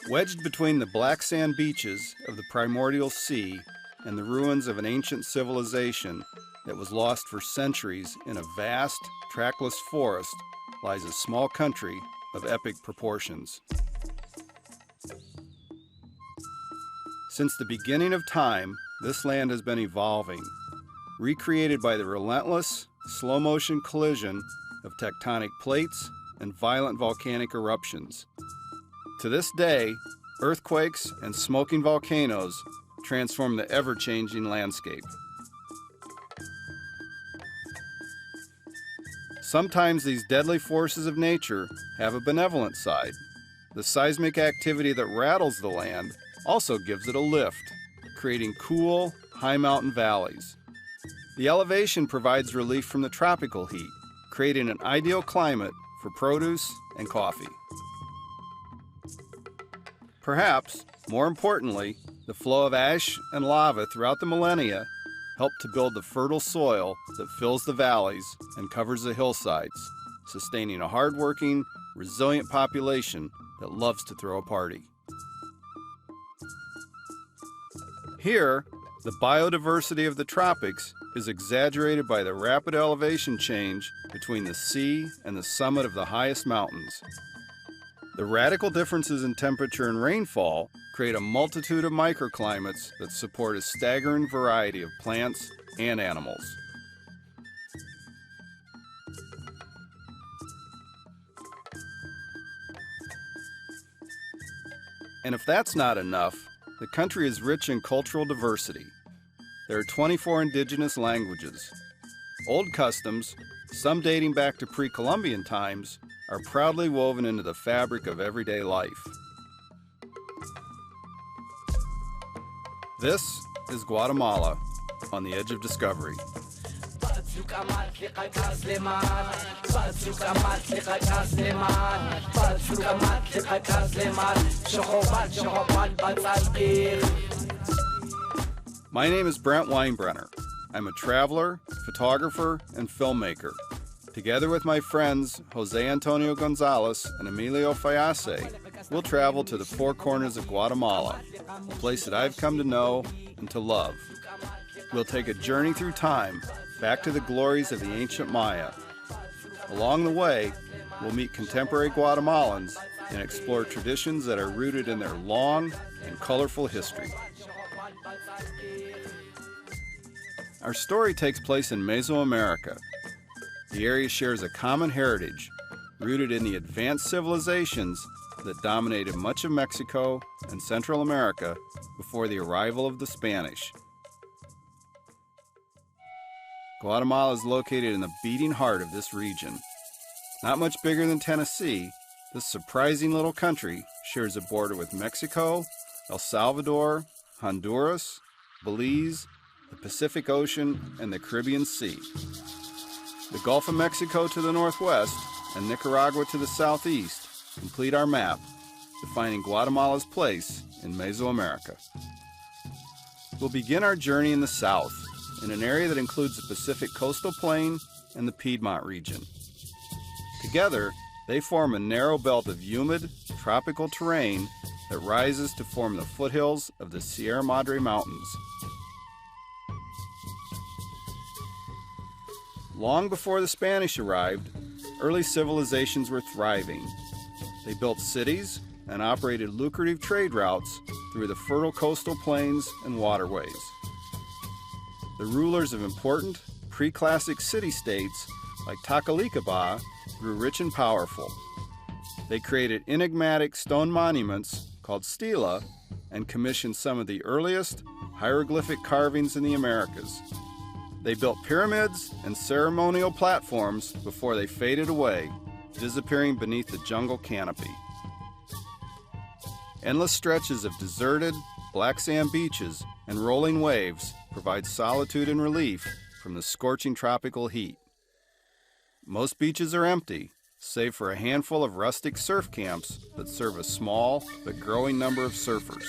Wedged between the black sand beaches of the primordial sea and the ruins of an ancient civilization that was lost for centuries in a vast, trackless forest lies a small country of epic proportions. Since the beginning of time, this land has been evolving, recreated by the relentless, slow-motion collision of tectonic plates and violent volcanic eruptions. To this day, earthquakes and smoking volcanoes transform the ever-changing landscape. Sometimes these deadly forces of nature have a benevolent side. The seismic activity that rattles the land also gives it a lift, creating cool, high mountain valleys. The elevation provides relief from the tropical heat, creating an ideal climate for produce and coffee. Perhaps, more importantly, the flow of ash and lava throughout the millennia helped to build the fertile soil that fills the valleys and covers the hillsides, sustaining a hardworking, resilient population that loves to throw a party. Here, the biodiversity of the tropics is exaggerated by the rapid elevation change between the sea and the summit of the highest mountains. The radical differences in temperature and rainfall create a multitude of microclimates that support a staggering variety of plants and animals. And if that's not enough, the country is rich in cultural diversity. There are 24 indigenous languages. Old customs, some dating back to pre-Columbian times, are proudly woven into the fabric of everyday life. This is Guatemala, on the edge of discovery. My name is Brent Weinbrenner. I'm a traveler, photographer, and filmmaker. Together with my friends Jose Antonio Gonzalez and Emilio Fayase, we'll travel to the four corners of Guatemala, a place that I've come to know and to love. We'll take a journey through time, back to the glories of the ancient Maya. Along the way, we'll meet contemporary Guatemalans and explore traditions that are rooted in their long and colorful history. Our story takes place in Mesoamerica. The area shares a common heritage, rooted in the advanced civilizations that dominated much of Mexico and Central America before the arrival of the Spanish. Guatemala is located in the beating heart of this region. Not much bigger than Tennessee, this surprising little country shares a border with Mexico, El Salvador, Honduras, Belize, the Pacific Ocean, and the Caribbean Sea. The Gulf of Mexico to the northwest and Nicaragua to the southeast complete our map, defining Guatemala's place in Mesoamerica. We'll begin our journey in the south, in an area that includes the Pacific Coastal Plain and the Piedmont region. Together, they form a narrow belt of humid, tropical terrain that rises to form the foothills of the Sierra Madre Mountains. Long before the Spanish arrived, early civilizations were thriving. They built cities and operated lucrative trade routes through the fertile coastal plains and waterways. The rulers of important, pre-classic city-states like Tacaliquibá grew rich and powerful. They created enigmatic stone monuments called stela and commissioned some of the earliest hieroglyphic carvings in the Americas. They built pyramids and ceremonial platforms before they faded away, disappearing beneath the jungle canopy. Endless stretches of deserted, black sand beaches and rolling waves provide solitude and relief from the scorching tropical heat. Most beaches are empty, save for a handful of rustic surf camps that serve a small but growing number of surfers.